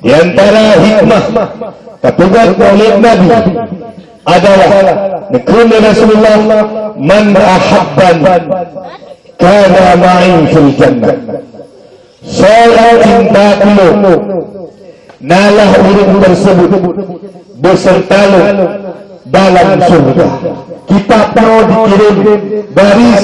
Di antara hikmah ketugas maulid Nabi adalah Nabi Rasulullah, man ahabban kana ma'i fil jannah. Seorang cinta dulu nalah orang tersebut beserta dalam surga. Kita mau dikirim dari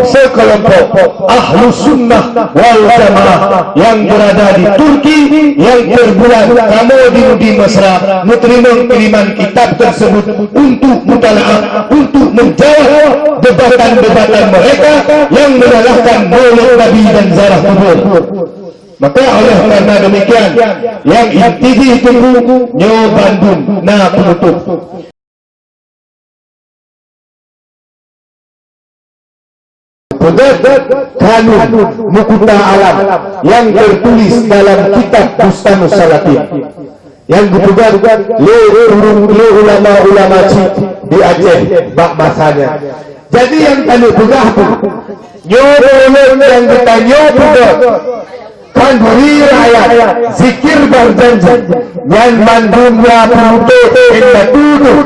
sekelompok Ahlus Sunnah wal Jamaah yang berada di Turki, yang berbulan kamu di Mesra, menerima kiriman kitab tersebut untuk mutalaah, untuk menjawab debatan-debatan mereka yang menyalahkan maulid Nabi dan ziarah kubur. Maka oleh karena demikian, yang intihi tunggu nyo Bandung na penutup. Kanun Mukuta Alam yang tertulis dalam kitab Bustanus Salatin yang dipegang oleh ulama-ulama di Aceh bak masanya. Jadi yang kami pegang tu nyo yang kita nyo pegang kan beri rakyat zikir berjanji yang mandumnya penutup indah tuduh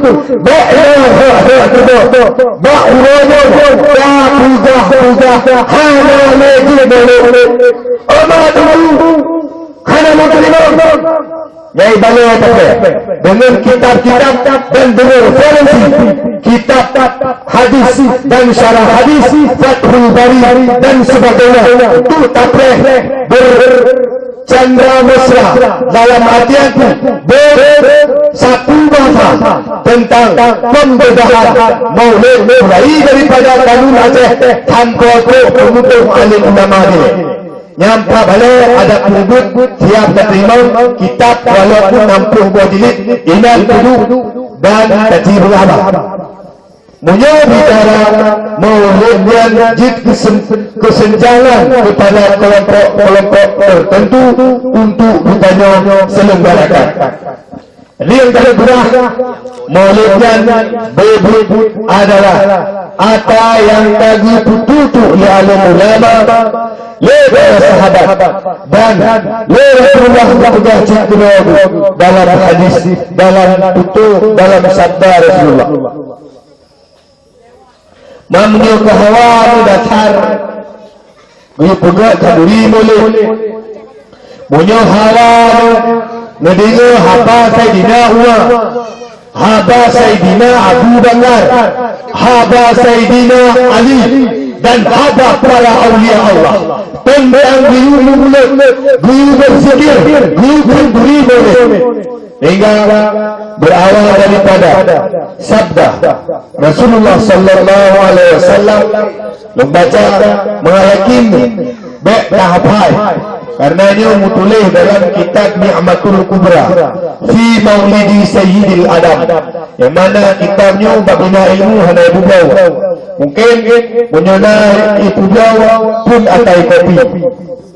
puja hana lagi boleh hana menerima Nyai balik dengan kitab-kitab dan dengan referensi kitab hadis dan syarah hadis Fathul Bari dan sebagainya itu tapreh bercandra mesra dalam artianku bersatu bahasa tentang pembedahan maulid mulai daripada kanun Aceh tanpa penutup alim ulama dia. Nyampa balik ada penduduk siap terima kitab walaupun 60 buah jilid ingat duduk dan tajibul abah Munyo bicara maulidnya jid kesenjangan kepada kelompok-kelompok tertentu untuk ditanya selenggarakan. Ini yang tadi berah maulidnya bebut adalah apa yang tadi pututu oleh alim ulama, oleh sahabat dan oleh Rasulullah dalam hadis, dalam putu, dalam sabda Rasulullah. Mamnya kehawan dasar gaya pegat kaduri boleh punya hawan ngedinya haba Sayyidina Umar, haba Sayyidina Abu Bakar, haba Sayyidina Ali dan haba para awliya Allah tentang gaya berzikir, gaya berduri boleh hingga berawal daripada sabda Rasulullah sallallahu alaihi wasallam membaca menghakimi baik tahap karena dia menulis dalam kitab Ni'matul Kubra fi Maulidi Sayyidil Adam yang mana kitabnya babina ilmu hana ibu bau mungkin punya ibu bau pun atai kopi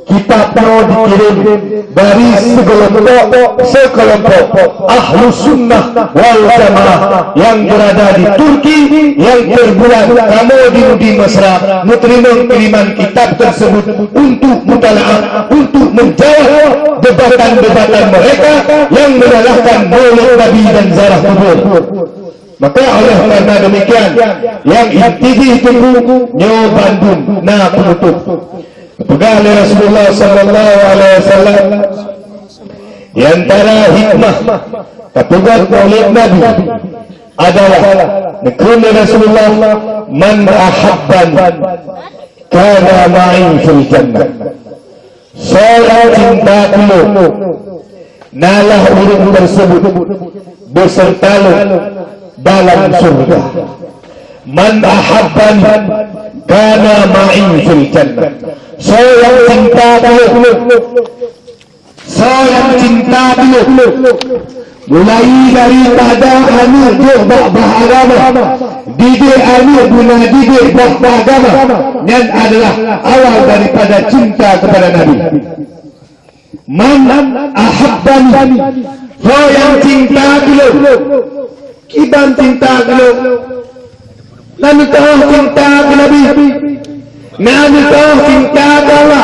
kitabnya dikirim dari sekelompok Ahlus Sunnah wal Jamaah yang berada di Turki, yang berbulan kamu di Mesra, menerima kiriman kitab tersebut untuk mutalaah, untuk menjawab debatan-debatan mereka yang menyalahkan maulid Nabi dan ziarah kubur. Maka oleh karena demikian, yang intihi tunggu nyo Bandung na penutup. Pegang oleh Rasulullah sallallahu alaihi wasallam di antara hikmah ketugas maulid Nabi adalah Nabi Rasulullah, man ahabban kana ma'i fil jannah. Seorang cinta dulu nalah orang tersebut beserta dalam surga. Man ahabban kana ma'i fil jannah. Seorang cinta dulu mulai daripada anu beragama didik anu guna didik beragama yang adalah awal daripada cinta kepada Nabi. Man ahabbani, seorang cinta dulu kiban cinta dulu lalu tahu cinta ke Nabi Nabi tahu cinta Allah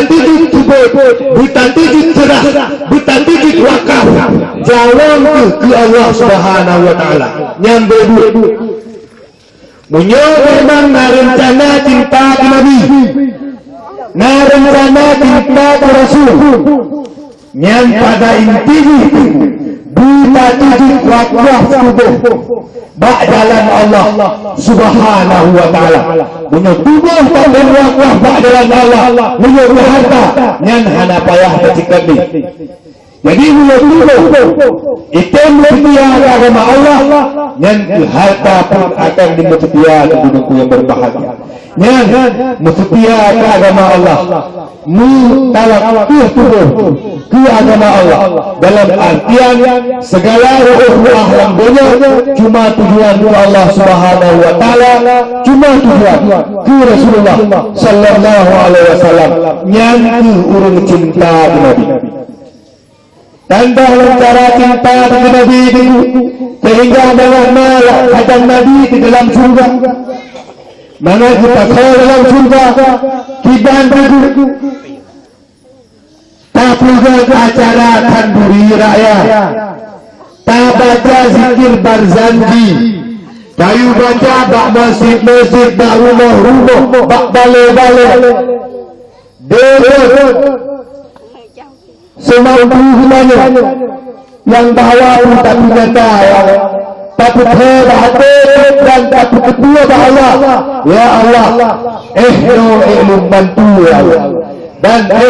titik tubut, bukan titik cerah, bukan titik wakaf. Jawab ke Allah Subhanahu wa taala. Yang berdua. Munyo memang rencana cinta ke Nabi. Rencana cinta ke Rasul. Yang pada intinya buta titik wakaf tubuh bak jalan Allah Subhanahu wa taala. Munyo tubuh tak wakaf bak jalan Allah, munyo harta nyan hana payah becikap ni. Jadi munyo tubuh itu setia agama Allah, nyan harta pun akan disetia ke dunia yang berbahagia. Nyan setia agama Allah, talak tubuh ke agama Allah dalam artian segala ruh yang dunia cuma tujuan ke Allah Subhanahu wa taala, cuma tujuan ke Rasulullah sallallahu alaihi wasallam, yang urang cinta ke Nabi. Dan dalam cara cinta ke Nabi itu sehingga malak hadam Nabi di dalam surga. Mana kita kau dalam surga kiban dulu. Tak punya acara kanduri rakyat, tak baca zikir barzanji, kayu baca bak masjid-masjid, bak rumah-rumah, bak balai-balai. Dia semampu hulanya yang bahawa pun tak punya tahu, tak punya hati dan tak punya Allah. Ya Allah, ilmu bantu ya Allah. Dan ya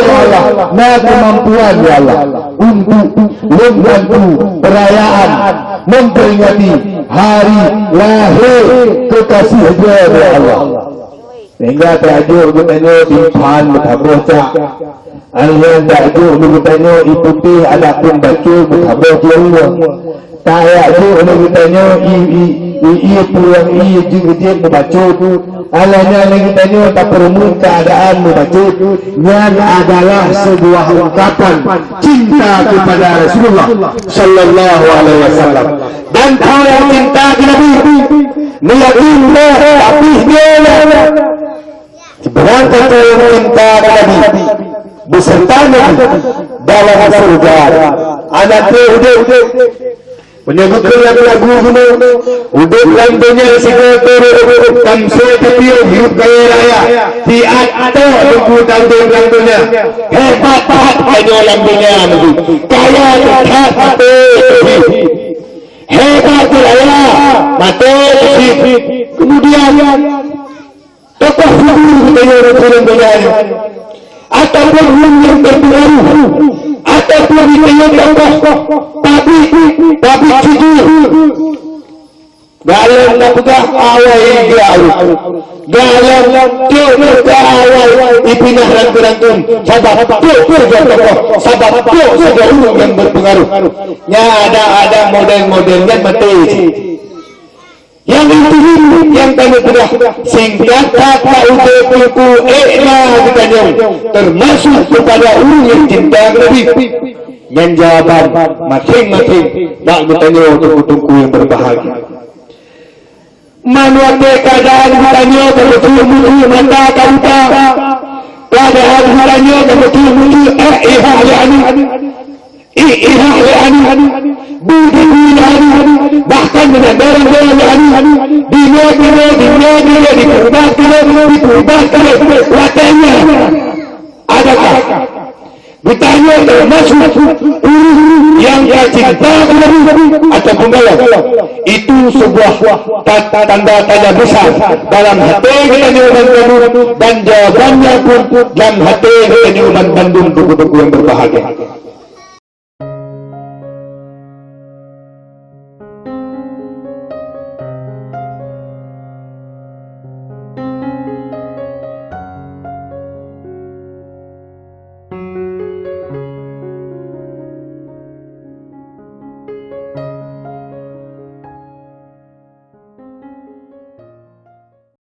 Allah, na kemampuan ya Allah untuk membantu perayaan memperingati hari lahir kekasih ya Allah. Sehingga tajuk bertanya Impan Muthabroca. Alhamdulillah tajuk bertanya ikuti adapun baca Muthabroca. Tajuk bertanya ia pulang ia juga membaca. Alanya lagi tanya tak perlu keadaan membaca. Yang adalah sebuah ungkapan cinta kepada Rasulullah sallallahu alaihi wasallam. Dan orang cinta kepada Nabi meyakini tapi dia berangkat dari cinta Nabi beserta Nabi dalam surga. Anak dia udah menyebutkan lagu ini udah lantunya sekretar kamsel tapi hidup gaya raya di atas buku lantunya hebat hanya lantunya kaya dekat hati hebat raya mati kemudian tokoh figur dari Rasulullah ataupun yang berpengaruh ataupun yang tokoh tapi jujur galam nak pegang awal galam tu awal ipinah rangkung sabab tu tokoh sabab tu seorang yang berpengaruh nya ada model-modelnya mati. Yang itu yang kami sudah singkat kata untuk buku ditanya termasuk kepada orang yang cinta Nabi. Yang jawaban masing-masing nak bertanya tunggu yang berbahagia. Manusia keadaan bertanya terbetul-betul mata kauta. Keadaan bertanya terbetul-betul budi bahkan dengan barang-barang diperubahkan watanya. Adakah bertanya termasuk yang cinta atau penggalau? Itu sebuah tanda tanya besar dalam hati kita dan jawabannya pun dalam hati kita Bandung buku-buku yang berbahagia.